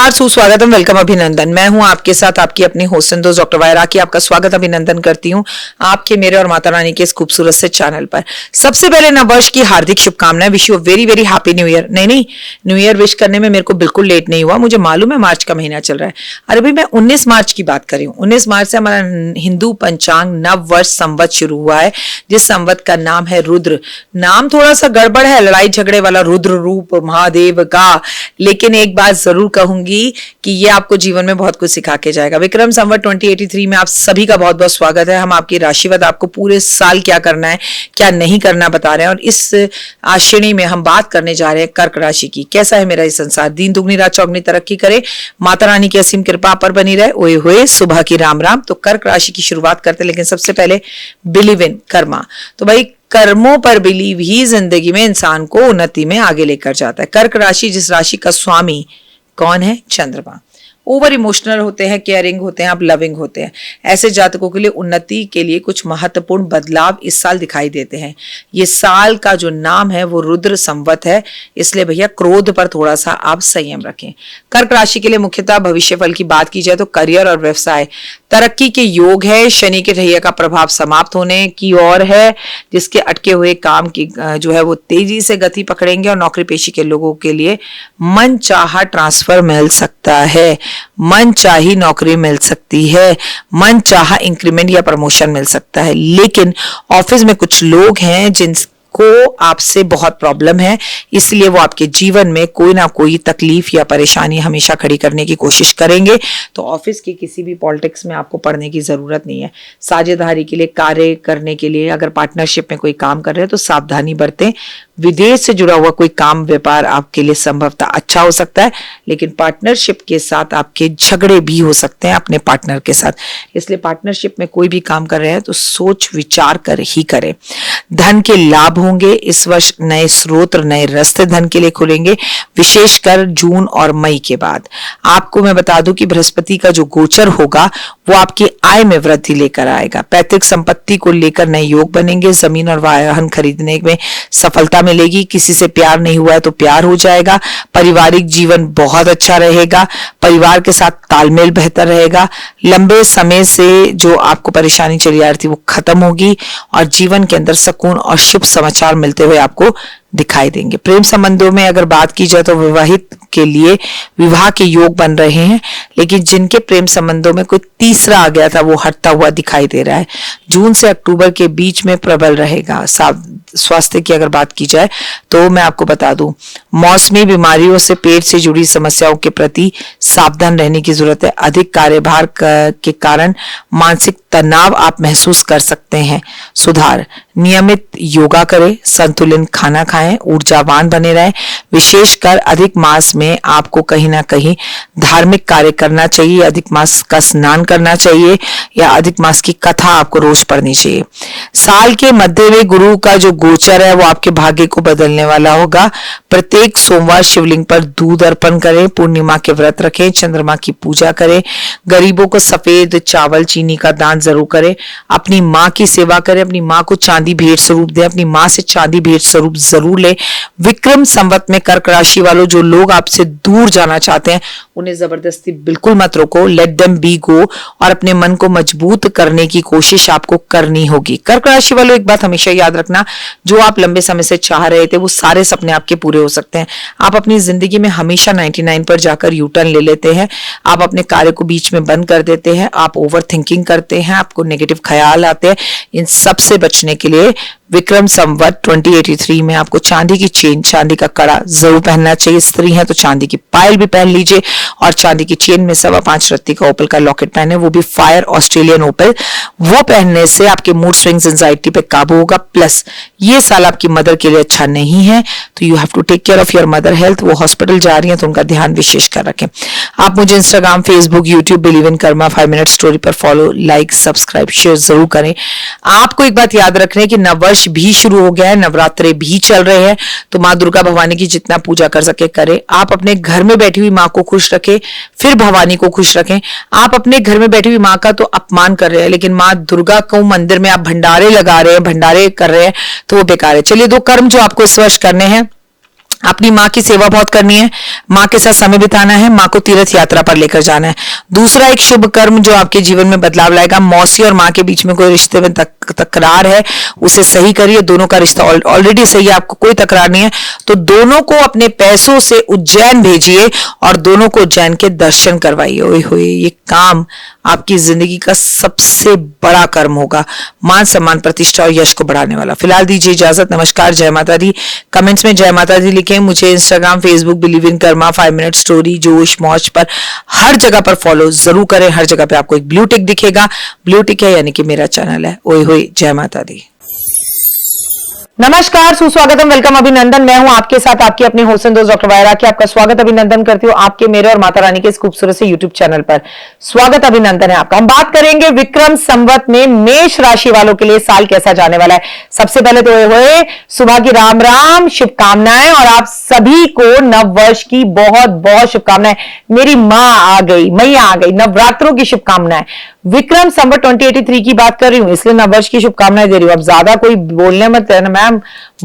नमस्कार, सुस्वागतम, वेलकम, अभिनंदन। मैं हूं आपके साथ आपकी अपनी होस्ट एंड दोस्त डॉक्टर वायरा की आपका स्वागत अभिनंदन करती हूं आपके, मेरे और माता रानी के इस खूबसूरत से चैनल पर। सबसे पहले नववर्ष की हार्दिक शुभकामनाएं। Wish you very very happy new year. नहीं, न्यू ईयर विश करने में मेरे को बिल्कुल लेट नहीं हुआ, मुझे मालूम है मार्च का महीना चल रहा है। अरे भाई, मैं 19 मार्च की बात कर रही हूँ। 19 मार्च से हमारा हिंदू पंचांग नववर्ष संवत शुरू हुआ है, जिस संवत का नाम है रुद्र। नाम थोड़ा सा गड़बड़ है, लड़ाई झगड़े वाला, रुद्र रूप महादेव का, लेकिन एक बात जरूर कहूंगी कि ये आपको जीवन में बहुत कुछ सिखा के जाएगा। विक्रम संवत 2083 में आप सभी का बहुत बहुत स्वागत है। हम आपकी राशिवाद, आपको पूरे साल क्या करना है क्या नहीं करना बता रहे हैं, और इस श्रेणी में हम बात करने जा रहे हैं कर्क राशि की। कैसा है मेरा ये संसार, दिन दुगनी रात चौगनी तरक्की करे, माता रानी की असीम कृपा पर बनी रहे। ओए होए, सुबह की राम राम। तो कर्क राशि की शुरुआत करते, लेकिन सबसे पहले बिलीव इन कर्मा। तो भाई, कर्मों पर बिलीव ही जिंदगी में इंसान को उन्नति में आगे लेकर जाता है। कर्क राशि, जिस राशि का स्वामी कौन है? चंद्रमा। ओवर इमोशनल होते हैं, केयरिंग होते हैं, आप लविंग होते हैं। ऐसे जातकों के लिए उन्नति के लिए कुछ महत्वपूर्ण बदलाव इस साल दिखाई देते हैं। ये साल का जो नाम है वो रुद्र संवत है, इसलिए भैया क्रोध पर थोड़ा सा आप संयम रखें। कर्क राशि के लिए मुख्यतः भविष्य फल की बात की जाए तो करियर और व्यवसाय तरक्की के योग है। शनि के ढैया का प्रभाव समाप्त होने की ओर है, जिसके अटके हुए काम की जो है वो तेजी से गति पकड़ेंगे, और नौकरी पेशी के लोगों के लिए मन चाहा ट्रांसफर मिल सकता है, मन चाही नौकरी मिल सकती है, मन चाहा इंक्रीमेंट या प्रमोशन मिल सकता है। लेकिन ऑफिस में कुछ लोग हैं जिनको आपसे बहुत प्रॉब्लम है, इसलिए वो आपके जीवन में कोई ना कोई तकलीफ या परेशानी हमेशा खड़ी करने की कोशिश करेंगे। तो ऑफिस की किसी भी पॉलिटिक्स में आपको पढ़ने की जरूरत नहीं है। साझेदारी के लिए, कार्य करने के लिए, अगर पार्टनरशिप में कोई काम कर रहे हैं तो सावधानी बरतें। विदेश से जुड़ा हुआ कोई काम व्यापार आपके लिए संभवतः अच्छा हो सकता है, लेकिन पार्टनरशिप के साथ आपके झगड़े भी हो सकते हैं अपने पार्टनर के साथ, इसलिए पार्टनरशिप में कोई भी काम कर रहे हैं तो सोच विचार कर ही करें। धन के लाभ होंगे इस वर्ष, नए स्रोत, नए रास्ते धन के लिए खुलेंगे, विशेषकर जून और मई के बाद। आपको मैं बता दूं कि बृहस्पति का जो गोचर होगा वो आपकी आय में वृद्धि लेकर आएगा। पैतृक संपत्ति को लेकर नए योग बनेंगे, जमीन और वाहन खरीदने में सफलता मिलेगी। किसी से प्यार नहीं हुआ है तो प्यार हो जाएगा। पारिवारिक जीवन बहुत अच्छा रहेगा, परिवार के साथ तालमेल बेहतर रहेगा। लंबे समय से जो आपको परेशानी चली आ रही थी वो खत्म होगी, और जीवन के अंदर सुकून और शुभ समाचार मिलते हुए आपको दिखाई देंगे। प्रेम संबंधों में अगर बात की जाए तो विवाहित के लिए विवाह के योग बन रहे हैं, लेकिन जिनके प्रेम संबंधों में कोई तीसरा आ गया था वो हटता हुआ दिखाई दे रहा है। जून से अक्टूबर के बीच में प्रबल रहेगा। स्वास्थ्य की अगर बात की जाए तो मैं आपको बता दूं, मौसमी बीमारियों से, पेट से जुड़ी समस्याओं के प्रति सावधान रहने की जरूरत है। अधिक कार्यभार के कारण मानसिक तनाव आप महसूस कर सकते हैं। सुधार, नियमित योगा करें, संतुलित खाना खाएं, ऊर्जावान बने रहें। विशेषकर अधिक मास में आपको कहीं ना कहीं धार्मिक कार्य करना चाहिए, अधिक मास का स्नान करना चाहिए, या अधिक मास की कथा आपको रोज पढ़नी चाहिए। साल के मध्य में गुरु का जो गोचर है वो आपके भाग्य को बदलने वाला होगा। प्रत्येक सोमवार शिवलिंग पर दूध अर्पण करें, पूर्णिमा के व्रत रखें, चंद्रमा की पूजा करें, गरीबों को सफेद चावल चीनी का दान जरूर करें, अपनी माँ की सेवा करें, अपनी माँ को चांदी भेंट स्वरूप दें, अपनी माँ से चांदी भेंट स्वरूप जरूर लें। विक्रम संवत में कर्क राशि वालों, जो लोग आपसे दूर जाना चाहते हैं उन्हें जबरदस्ती बिल्कुल मत रोको, लेट देम बी गो, और अपने मन को मजबूत करने की कोशिश आपको करनी होगी। कर्क राशि वालों, एक बात हमेशा याद रखना, जो आप लंबे समय से चाह रहे थे वो सारे सपने आपके पूरे हो सकते हैं। आप अपनी जिंदगी में हमेशा 99 पर जाकर यूटर्न ले लेते हैं, आप अपने कार्य को बीच में बंद कर देते हैं, आप ओवर थिंकिंग करते हैं, आपको नेगेटिव ख्याल आते हैं। इन सब से बचने के लिए विक्रम संवत 2083 में आपको चांदी की चेन, चांदी का कड़ा जरूर पहनना चाहिए। स्त्री हैं तो चांदी की पायल भी पहन लीजिए, और चांदी की चेन में 5.25 रत्ती का ओपल का लॉकेट पहने, वो भी फायर ऑस्ट्रेलियन ओपल। वो पहनने से आपके मूड स्विंग्स, एंजाइटी पे काबू होगा। प्लस ये साल आपकी मदर के लिए अच्छा नहीं है, तो you have to take care of your mother health. वो हॉस्पिटल जा रही है तो उनका ध्यान विशेष कर रखें। आप मुझे Instagram, Facebook, YouTube believe in Karma 5 minute story पर फॉलो, लाइक, सब्सक्राइब, शेयर जरूर करें। आपको एक बात याद रखनी है कि नववर्ष भी शुरू हो गया है, नवरात्रे भी चल रहे हैं, तो माँ दुर्गा भवानी की जितना पूजा कर सके करें। आप अपने घर में बैठी हुई माँ को खुश रखें, फिर भवानी को खुश रखें। आप अपने घर में बैठी हुई माँ का तो अपमान कर रहे हैं, लेकिन माँ दुर्गा को मंदिर में आप भंडारे लगा रहे हैं, भंडारे कर रहे हैं, तो वो बेकार है। चलिए, 2 कर्म जो आपको इस वर्ष करने हैं, अपनी माँ की सेवा बहुत करनी है, माँ के साथ समय बिताना है, माँ को तीर्थ यात्रा पर लेकर जाना है। दूसरा एक शुभ कर्म जो आपके जीवन में बदलाव लाएगा, मौसी और माँ के बीच में कोई रिश्ते में तकरार है उसे सही करिए। दोनों का रिश्ता ऑलरेडी सही है, आपको कोई तकरार नहीं है, तो दोनों को अपने पैसों से उज्जैन भेजिए और दोनों को उज्जैन के दर्शन करवाइए। ओए होए, ये काम आपकी जिंदगी का सबसे बड़ा कर्म होगा, मान सम्मान प्रतिष्ठा और यश को बढ़ाने वाला। फिलहाल दीजिए इजाजत, नमस्कार, जय माता दी। कमेंट्स में जय माता दी लिखें। मुझे Instagram, Facebook, believe in Karma, 5 minute story, जोश मौज पर हर जगह पर फॉलो जरूर करें। हर जगह पे आपको एक ब्लू टिक दिखेगा, ब्लू टिक है यानी कि मेरा चैनल है। ओए होए, जय माता दी। नमस्कार, सुस्वागतम, वेलकम, अभिनंदन। मैं हूं आपके साथ आपकी अपनी होस्ट दोस्त डॉक्टर वायरा की आपका स्वागत अभिनंदन करती हूं आपके, मेरे और माता रानी के इस खूबसूरत से यूट्यूब चैनल पर। स्वागत अभिनंदन है आपका। हम बात करेंगे विक्रम संवत में मेष राशि वालों के लिए साल कैसा जाने वाला है। सबसे पहले तो हुए सुबह की राम राम, शुभकामनाएं, और आप सभी को नव वर्ष की बहुत बहुत शुभकामनाएं। मेरी माँ आ गई, मैया आ गई, नवरात्रों की शुभकामनाएं। विक्रम संवत 2083 की बात कर रही हूं, इसलिए नववर्ष की शुभकामनाएं दे रही हूं। अब ज्यादा कोई बोलने मत है ना, मैम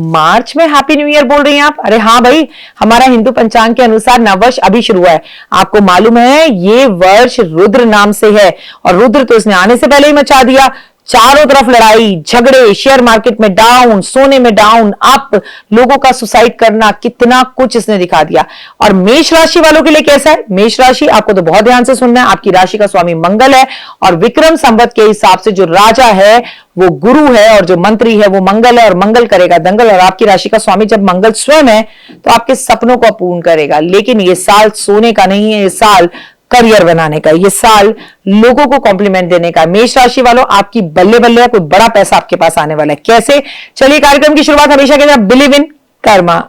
मार्च में हैप्पी न्यू ईयर बोल रही हैं आप। अरे हाँ भाई, हमारा हिंदू पंचांग के अनुसार नववर्ष अभी शुरू हुआ है। आपको मालूम है ये वर्ष रुद्र नाम से है, और रुद्र तो इसने आने से पहले ही मचा दिया। चारों तरफ लड़ाई झगड़े, शेयर मार्केट में डाउन, सोने में डाउन, अप, लोगों का सुसाइड करना, कितना कुछ इसने दिखा दिया। और मेष राशि वालों के लिए कैसा है? मेष राशि, आपको तो बहुत ध्यान से सुनना है। आपकी राशि का स्वामी मंगल है, और विक्रम संवत के हिसाब से जो राजा है वो गुरु है, और जो मंत्री है वो मंगल है, और मंगल करेगा दंगल। और आपकी राशि का स्वामी जब मंगल स्वयं है तो आपके सपनों को पूर्ण करेगा। लेकिन ये साल सोने का नहीं है, ये साल करियर बनाने का, ये साल लोगों को कॉम्प्लीमेंट देने का। मेष राशि वालों, आपकी बल्ले बल्ले है, कोई बड़ा पैसा आपके पास आने वाला है। कैसे? चलिए, कार्यक्रम की शुरुआत हमेशा के बिलीव इन कर्मा।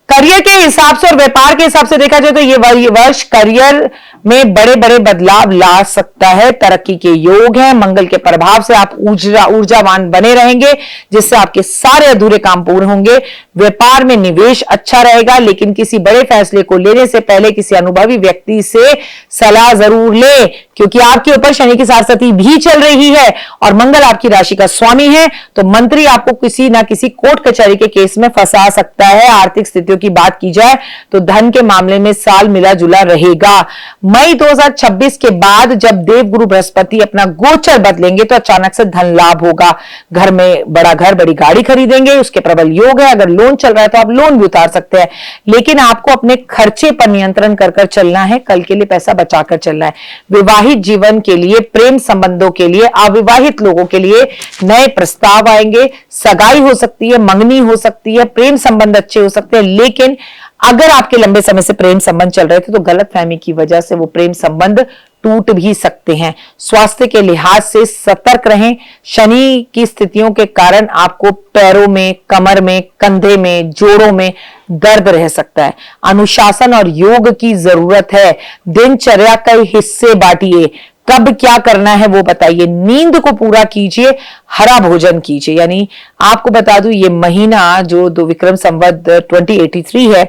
करियर के हिसाब से और व्यापार के हिसाब से देखा जाए तो ये वर्ष करियर में बड़े बड़े बदलाव ला सकता है। तरक्की के योग है, मंगल के प्रभाव से आप ऊर्जावान बने रहेंगे, जिससे आपके सारे अधूरे काम पूर्ण होंगे। व्यापार में निवेश अच्छा रहेगा, लेकिन किसी बड़े फैसले को लेने से पहले किसी अनुभवी व्यक्ति से सलाह जरूर ले, क्योंकि आपके ऊपर शनि की सारसती भी चल रही है, और मंगल आपकी राशि का स्वामी है, तो मंत्री आपको किसी ना किसी कोर्ट कचहरी के केस में फंसा सकता है। आर्थिक स्थितियों की बात की जाए तो धन के मामले में साल मिला जुला रहेगा। मई 2026 के बाद जब देवगुरु बृहस्पति अपना गोचर बदलेंगे तो अचानक से धन लाभ होगा। घर में बड़ा घर, बड़ी गाड़ी खरीदेंगे, उसके प्रबल योग है। अगर लोन चल रहा है तो आप लोन भी उतार सकते हैं, लेकिन आपको अपने खर्चे पर नियंत्रण कर चलना है। कल के लिए पैसा बचाकर चलना है। विवाहित जीवन के लिए, प्रेम संबंधों के लिए, अविवाहित लोगों के लिए नए प्रस्ताव आएंगे। सगाई हो सकती है, मंगनी हो सकती है, प्रेम संबंध अच्छे हो सकते हैं। लेकिन अगर आपके लंबे समय से प्रेम संबंध चल रहे थे तो गलतफहमी की वजह से वो प्रेम संबंध टूट भी सकते हैं। स्वास्थ्य के लिहाज से सतर्क रहें। शनि की स्थितियों के कारण आपको पैरों में, कमर में, कंधे में, जोड़ों में दर्द रह सकता है। अनुशासन और योग की जरूरत है। दिनचर्या के हिस्से बांटिए, कब क्या करना है वो बताइए। नींद को पूरा कीजिए, हरा भोजन कीजिए। यानी आपको बता दूं, ये महीना जो दो विक्रम संवत 2083 है,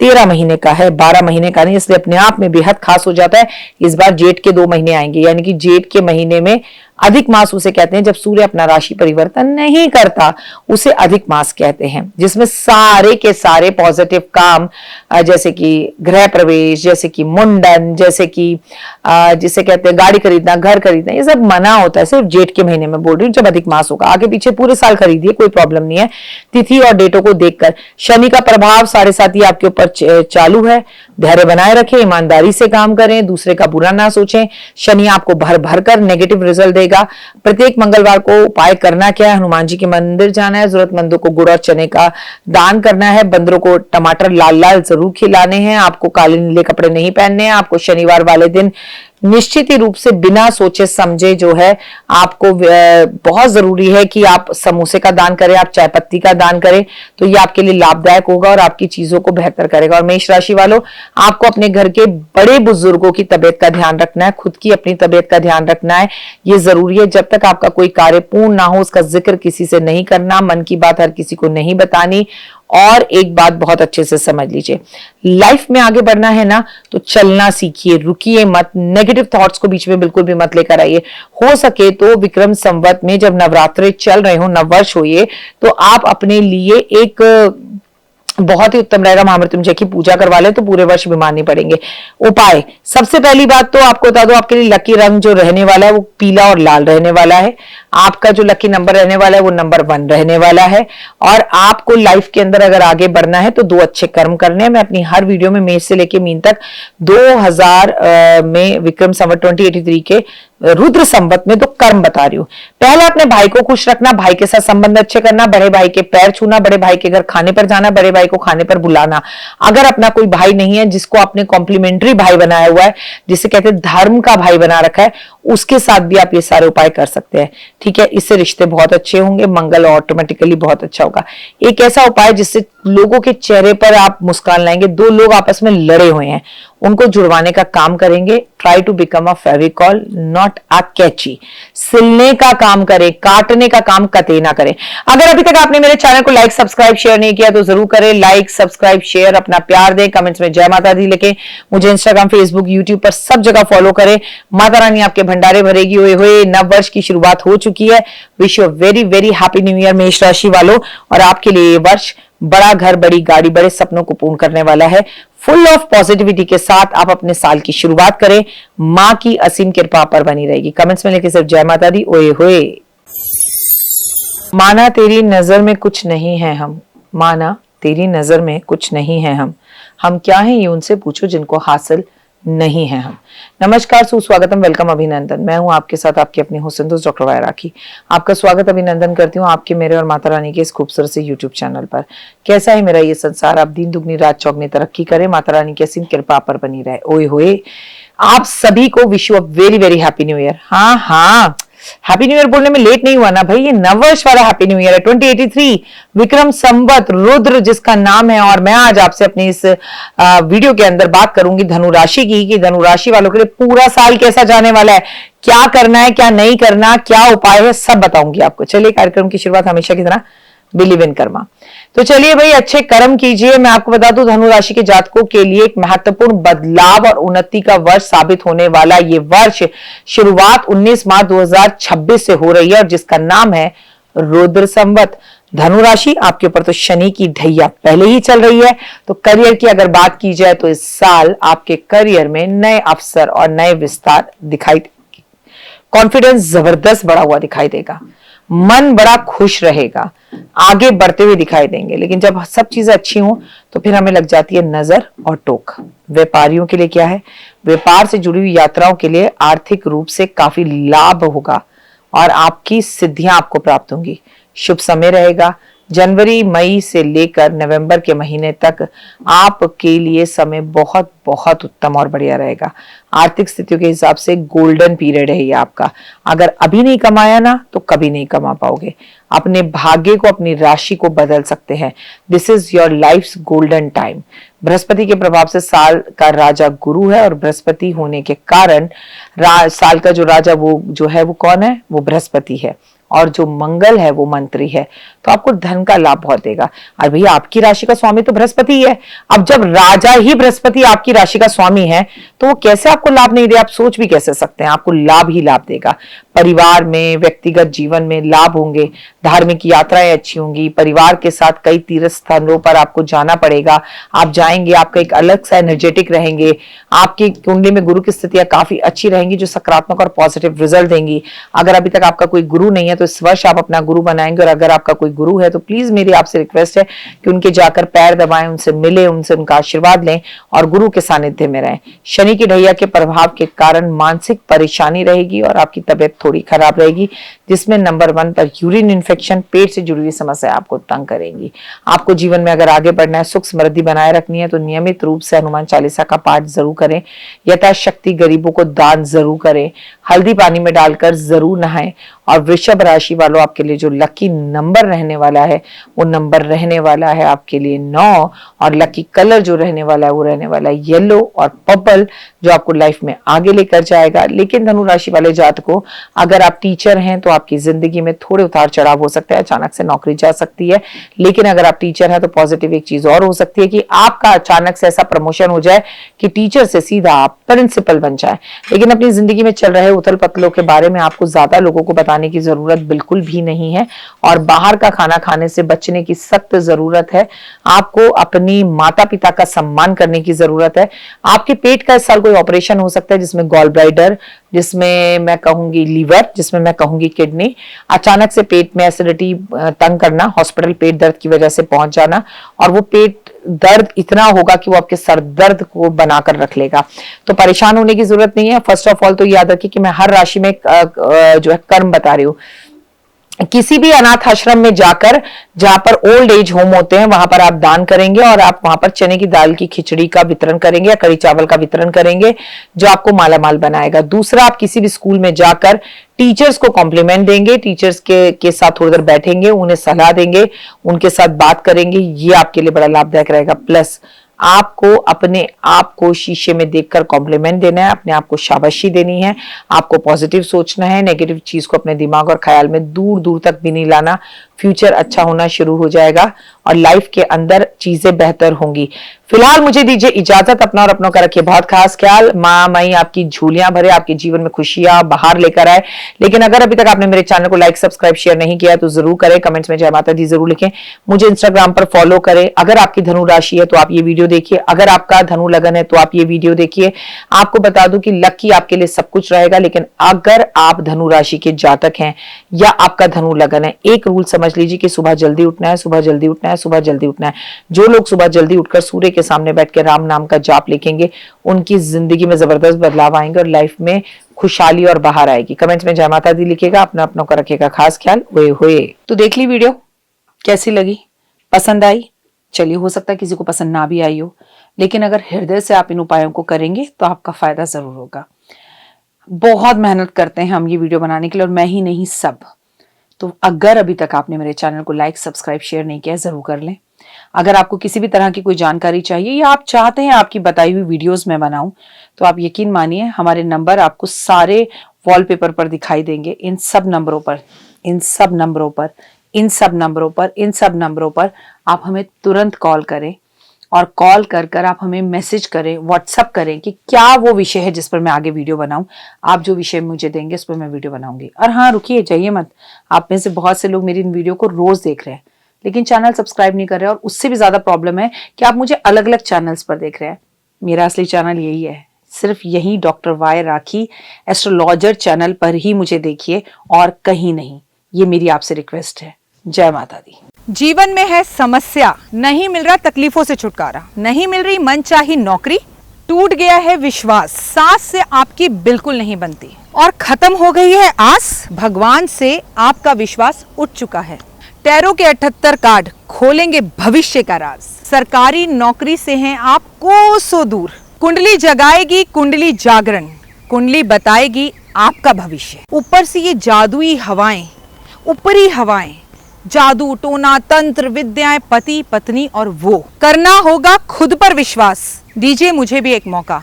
13 महीने का है, 12 महीने का नहीं, इसलिए अपने आप में बेहद खास हो जाता है। इस बार जेठ के 2 महीने आएंगे, यानी कि जेठ के महीने में अधिक मास उसे कहते हैं जब सूर्य अपना राशि परिवर्तन नहीं करता, उसे अधिक मास कहते हैं, जिसमें सारे के सारे पॉजिटिव काम, जैसे कि गृह प्रवेश, जैसे कि मुंडन, जैसे कि जिसे कहते हैं गाड़ी खरीदना, घर खरीदना, ये सब मना होता है। सिर्फ जेठ के महीने में बोल रही हूँ जब अधिक मास होगा। आगे पीछे पूरे साल खरीदिए, कोई प्रॉब्लम नहीं है, तिथि और डेटों को देखकर। शनि का प्रभाव 7.5 आपके ऊपर चालू है। धैर्य बनाए रखें, ईमानदारी से काम करें, दूसरे का बुरा ना सोचें। शनि आपको भर भर कर नेगेटिव रिजल्ट देगा। प्रत्येक मंगलवार को उपाय करना क्या है? हनुमान जी के मंदिर जाना है, जरूरतमंदों को गुड़ और चने का दान करना है, बंदरों को टमाटर लाल लाल जरूर खिलाने हैं, आपको काले नीले कपड़े नहीं पहनने हैं, आपको शनिवार वाले दिन निश्चित ही रूप से बिना सोचे समझे जो है आपको बहुत जरूरी है कि आप समोसे का दान करें, आप चाय पत्ती का दान करें, तो ये आपके लिए लाभदायक होगा और आपकी चीजों को बेहतर करेगा। और मेष राशि वालों, आपको अपने घर के बड़े बुजुर्गों की तबीयत का ध्यान रखना है, खुद की अपनी तबीयत का ध्यान रखना है, ये जरूरी है। जब तक आपका कोई कार्य पूर्ण ना हो उसका जिक्र किसी से नहीं करना, मन की बात हर किसी को नहीं बतानी। और एक बात बहुत अच्छे से समझ लीजिए, लाइफ में आगे बढ़ना है ना तो चलना सीखिए, रुकिए मत, नेगेटिव थॉट्स को बीच में बिल्कुल भी मत लेकर आइए। हो सके तो विक्रम संवत में जब नवरात्रे चल रहे हो, नववर्ष हो ये, तो आप अपने लिए एक बहुत ही उत्तम रहेगा। महामृत्युंजय की पूजा करवा ले तो पूरे वर्ष बीमार नहीं पड़ेंगे। उपाय, सबसे पहली बात तो आपको बता दो, आपके लिए लकी रंग जो रहने वाला है वो पीला और लाल रहने वाला है। आपका जो लकी नंबर रहने वाला है वो नंबर 1 रहने वाला है। और आपको लाइफ के अंदर अगर आगे बढ़ना है तो 2 अच्छे कर्म करने हैं। मैं अपनी हर वीडियो में मेष से लेके मीन तक 2000 में विक्रम संवत 2083 के रुद्र संवत में 2 कर्म बता रही हूं। पहला, अपने भाई को खुश रखना, भाई के साथ संबंध अच्छे करना, बड़े भाई के पैर छूना, बड़े भाई के घर खाने पर जाना, बड़े भाई को खाने पर बुलाना। अगर अपना कोई भाई नहीं है जिसको आपने कॉम्प्लीमेंट्री भाई बनाया हुआ है, जिसे कहते हैं धर्म का भाई बना रखा है, उसके साथ भी आप ये सारे उपाय कर सकते हैं। ठीक है, इससे रिश्ते बहुत अच्छे होंगे, मंगल ऑटोमेटिकली बहुत अच्छा होगा। एक ऐसा उपाय जिससे लोगों के चेहरे पर आप मुस्कान लाएंगे। 2 लोग आपस में लड़े हुए हैं, उनको जुड़वाने का काम करेंगे। Try to become a Fevicol not a कैची। सिलने का काम करें, काटने का काम कतई ना करें। अगर अभी तक आपने मेरे चैनल को लाइक सब्सक्राइब शेयर नहीं किया तो जरूर करें। लाइक सब्सक्राइब शेयर, अपना प्यार दें, कमेंट्स में जय माता दी लिखें। मुझे इंस्टाग्राम फेसबुक यूट्यूब पर सब जगह फॉलो करें। माता रानी आपके भंडारे भरेगी। हुए नव वर्ष की शुरुआत हो चुकी है। Wish you very very happy new year मेष राशि वालों। और आपके लिए ये वर्ष बड़ा घर, बड़ी गाड़ी, बड़े सपनों को पूर्ण करने वाला है। फुल ऑफ पॉजिटिविटी के साथ आप अपने साल की शुरुआत करें। मां की असीम कृपा पर बनी रहेगी। कमेंट्स में लिखे सिर्फ जय माता दी। ओए होए। माना तेरी नजर में कुछ नहीं है हम, माना तेरी नजर में कुछ नहीं है हम क्या हैं ये उनसे पूछो जिनको हासिल नहीं है हम। नमस्कार, सुस्वागतम, वेलकम, अभिनंदन। मैं हूं आपके साथ आपकी अपनी हुस्न दोस्त डॉक्टर वायरा राखी। आपका स्वागत अभिनंदन करती हूं आपके, मेरे और माता रानी के इस खूबसूरत से यूट्यूब चैनल पर। कैसा है मेरा ये संसार, आप दिन दुगनी रात चौगनी तरक्की करें, माता रानी की असीम कृपा पर बनी रहे। ओए होए। आप सभी को wish you a very very happy new year. हाँ, हैप्पी न्यू ईयर बोलने में लेट नहीं हुआ ना भाई, ये नववर्ष वाला हैप्पी न्यू ईयर है। 2083 विक्रम संवत रुद्र जिसका नाम है। और मैं आज आपसे अपनी इस वीडियो के अंदर बात करूंगी धनु राशि की, कि धनु राशि वालों के लिए पूरा साल कैसा जाने वाला है, क्या करना है, क्या नहीं करना, क्या उपाय है, सब बताऊंगी आपको। चलिए, कार्यक्रम की शुरुआत हमेशा की तरह बिलीव इन कर्मा। तो चलिए भाई, अच्छे कर्म कीजिए। मैं आपको बता दूं, धनु राशि के जातकों के लिए एक महत्वपूर्ण बदलाव और उन्नति का वर्ष साबित होने वाला ये वर्ष शुरुआत 19 मार्च 2026 से हो रही है, और जिसका नाम है रुद्र संवत। धनु राशि, आपके ऊपर तो शनि की ढैया पहले ही चल रही है। तो करियर की अगर बात की जाए तो इस साल आपके करियर में नए अवसर और नए विस्तार दिखाई देंगे। कॉन्फिडेंस जबरदस्त बढ़ा हुआ दिखाई देगा, मन बड़ा खुश रहेगा, आगे बढ़ते हुए दिखाई देंगे। लेकिन जब सब चीजें अच्छी हों तो फिर हमें लग जाती है नजर और टोक। व्यापारियों के लिए क्या है, व्यापार से जुड़ी हुई यात्राओं के लिए आर्थिक रूप से काफी लाभ होगा और आपकी सिद्धियां आपको प्राप्त होंगी। शुभ समय रहेगा। जनवरी मई से लेकर नवंबर के महीने तक आपके लिए समय बहुत बहुत उत्तम और बढ़िया रहेगा। आर्थिक स्थितियों के हिसाब से गोल्डन पीरियड है ये आपका। अगर अभी नहीं कमाया ना तो कभी नहीं कमा पाओगे। अपने भाग्य को, अपनी राशि को बदल सकते हैं। This is your life's golden time. Brihaspati के प्रभाव से साल का राजा गुरु है, और बृहस्पति होने के कारण साल का जो राजा वो जो है वो कौन है, वो बृहस्पति है, और जो मंगल है वो मंत्री है। तो आपको धन का लाभ बहुत देगा। और भैया, आपकी राशि का स्वामी तो बृहस्पति ही है। अब जब राजा ही बृहस्पति आपकी राशि का स्वामी है तो वो कैसे आपको लाभ नहीं दे, आप सोच भी कैसे सकते हैं। आपको लाभ ही लाभ देगा। परिवार में, व्यक्तिगत जीवन में लाभ होंगे। धार्मिक यात्राएं अच्छी होंगी। परिवार के साथ कई तीर्थ स्थलों पर आपको जाना पड़ेगा। आप जाएंगे, आपका एक अलग सा एनर्जेटिक रहेंगे। आपकी कुंडली में गुरु की स्थितियां काफी अच्छी रहेंगी, जो सकारात्मक और पॉजिटिव रिजल्ट देंगी। अगर अभी तक आपका कोई गुरु नहीं है तो इस वर्ष आप अपना गुरु बनाएंगे। और अगर आपका कोई गुरु है तो प्लीज मेरी आपसे रिक्वेस्ट है कि उनके जाकर पैर दबाएं, उनसे मिले, उनसे उनका आशीर्वाद लें और गुरु के सानिध्य में रहें। शनि की ढैया के प्रभाव के कारण मानसिक परेशानी रहेगी और आपकी तबीयत थोड़ी खराब रहेगी, जिसमें नंबर 1 पर यूरिन इन्फेक्शन, पेट से जुड़ी हुई समस्या आपको तंग करेंगी। आपको जीवन में अगर आगे बढ़ना है, सुख समृद्धि बनाए रखनी है तो नियमित रूप से हनुमान चालीसा का पाठ जरूर करें। यथाशक्ति गरीबों को दान जरूर करें। हल्दी पानी में डालकर जरूर नहाएं। और वृषभ राशि वालों, आपके लिए जो लकी नंबर रहने वाला है वो नंबर रहने वाला है आपके लिए 9, और लकी कलर जो रहने वाला है वो रहने वाला है येलो और पर्पल, जो आपको लाइफ में आगे लेकर जाएगा। लेकिन धनु राशि वाले जातकों, अगर आप टीचर हैं तो आपकी जिंदगी में थोड़े उतार चढ़ाव हो सकते हैं, अचानक से नौकरी जा सकती है। लेकिन अगर आप टीचर हैं तो पॉजिटिव एक चीज और हो सकती है कि आपका अचानक से ऐसा प्रमोशन हो जाए कि टीचर से सीधा आप प्रिंसिपल बन जाए। लेकिन अपनी जिंदगी में चल रहे उथल पथलों के बारे में आपको ज्यादा लोगों को बताने घबराने की जरूरत बिल्कुल भी नहीं है और बाहर का खाना खाने से बचने की सख्त जरूरत है। आपको अपनी माता पिता का सम्मान करने की जरूरत है। आपके पेट का इस साल कोई ऑपरेशन हो सकता है, जिसमें गॉल ब्लैडर, जिसमें मैं कहूंगी लीवर, जिसमें मैं कहूंगी किडनी, अचानक से पेट में एसिडिटी तंग करना, हॉस्पिटल पेट दर्द की वजह से पहुंच जाना, और वो पेट दर्द इतना होगा कि वो आपके सर दर्द को बनाकर रख लेगा। तो परेशान होने की जरूरत नहीं है। फर्स्ट ऑफ ऑल तो याद रखिए कि मैं हर राशि में जो है कर्म बता रही हूँ। किसी भी अनाथ आश्रम में जाकर, जहां पर ओल्ड एज होम होते हैं, वहां पर आप दान करेंगे और आप वहां पर चने की दाल की खिचड़ी का वितरण करेंगे या कड़ी चावल का वितरण करेंगे, जो आपको मालामाल बनाएगा। दूसरा, आप किसी भी स्कूल में जाकर टीचर्स को कॉम्प्लीमेंट देंगे, टीचर्स के साथ थोड़ी देर बैठेंगे, उन्हें सलाह देंगे, उनके साथ बात करेंगे, ये आपके लिए बड़ा लाभदायक रहेगा। प्लस आपको अपने आप को शीशे में देखकर कॉम्प्लीमेंट देना है, अपने आप को शाबाशी देनी है, आपको पॉजिटिव सोचना है, नेगेटिव चीज को अपने दिमाग और ख्याल में दूर दूर तक भी नहीं लाना। फ्यूचर अच्छा होना शुरू हो जाएगा और लाइफ के अंदर चीजें बेहतर होंगी। फिलहाल मुझे दीजिए इजाजत। अपना और अपनों का रखिए बहुत खास ख्याल। माँ मई आपकी झोलियां भरे, आपके जीवन में खुशियां बाहर लेकर आए। लेकिन अगर अभी तक आपने मेरे चैनल को लाइक, सब्सक्राइब, शेयर नहीं किया तो जरूर करें। कमेंट्स में जय माता दी जरूर लिखें। मुझे इंस्टाग्राम पर फॉलो करें। अगर आपकी धनु राशि है तो आप ये वीडियो देखिए, अगर आपका धनु लगन है तो आप ये वीडियो देखिए। आपको बता दूं कि लकी आपके लिए सब कुछ रहेगा, लेकिन अगर आप धनु राशि के जातक हैं या आपका धनु लगन है, एक रूल समझ लीजिए कि सुबह जल्दी उठना है, सुबह जल्दी उठना है, सुबह जल्दी उठना है। जो लोग सुबह जल्दी उठकर सूर्य के सामने बैठ के राम नाम का जाप लिखेंगे, उनकी जिंदगी में जबरदस्त बदलाव आएंगे और लाइफ में खुशहाली और बाहर आएगी। कमेंट्स में जय माता दी लिखेगा। अपना अपनों का रखेगा खास ख्याल। हुए हुए तो देख ली वीडियो, कैसी लगी, पसंद आई? चलिए, हो सकता है किसी को पसंद ना भी आई हो, लेकिन अगर हृदय से आप इन उपायों को करेंगे तो आपका फायदा जरूर होगा। बहुत मेहनत करते हैं हम ये वीडियो बनाने के लिए, और मैं ही नहीं सब। तो अगर अभी तक आपने मेरे चैनल को लाइक, सब्सक्राइब, शेयर नहीं किया, जरूर कर लें। अगर आपको किसी भी तरह की कोई जानकारी चाहिए या आप चाहते हैं आपकी बताई हुई वीडियोस में बनाऊं, तो आप यकीन मानिए हमारे नंबर आपको सारे वॉलपेपर पर दिखाई देंगे। इन सब नंबरों पर, इन सब नंबरों पर, इन सब नंबरों पर, इन सब नंबरों पर आप हमें तुरंत कॉल करें, और कॉल कर आप हमें मैसेज करें, व्हाट्सअप करें कि क्या वो विषय है जिस पर मैं आगे वीडियो बनाऊं। आप जो विषय मुझे देंगे उस पर मैं वीडियो बनाऊंगी। और हाँ, रुकिए, जाइए मत। आप में से बहुत से लोग मेरी इन वीडियो को रोज देख रहे हैं, लेकिन चैनल सब्सक्राइब नहीं कर रहे, और उससे भी ज्यादा प्रॉब्लम है कि आप मुझे अलग अलग चैनल्स पर देख रहे हैं। मेरा असली चैनल यही है, सिर्फ यही डॉक्टर वाई राखी एस्ट्रोलॉजर चैनल पर ही मुझे देखिए और कहीं नहीं। ये मेरी आपसे रिक्वेस्ट है। जय माता दी। जीवन में है समस्या, नहीं मिल रहा तकलीफों से छुटकारा, नहीं मिल रही मनचाही नौकरी, टूट गया है विश्वास, सास से आपकी बिल्कुल नहीं बनती और खत्म हो गई है आस, भगवान से आपका विश्वास उठ चुका है। टैरो के 78 कार्ड खोलेंगे भविष्य का राज। सरकारी नौकरी से हैं आप कोसों दूर। कुंडली जगाएगी कुंडली जागरण, कुंडली बताएगी आपका भविष्य। ऊपर से ये जादुई हवाएं, ऊपरी हवाएं, जादू टोना तंत्र विद्याएं, पति पत्नी और वो। करना होगा खुद पर विश्वास। दीजिए मुझे भी एक मौका,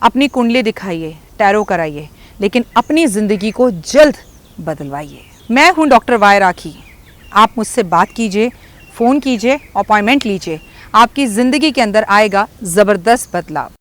अपनी कुंडली दिखाइए, टैरो कराइए, लेकिन अपनी जिंदगी को जल्द बदलवाइए। मैं हूं डॉक्टर वाई राखी। आप मुझसे बात कीजिए, फोन कीजिए, अपॉइंटमेंट लीजिए। आपकी जिंदगी के अंदर आएगा जबरदस्त बदलाव।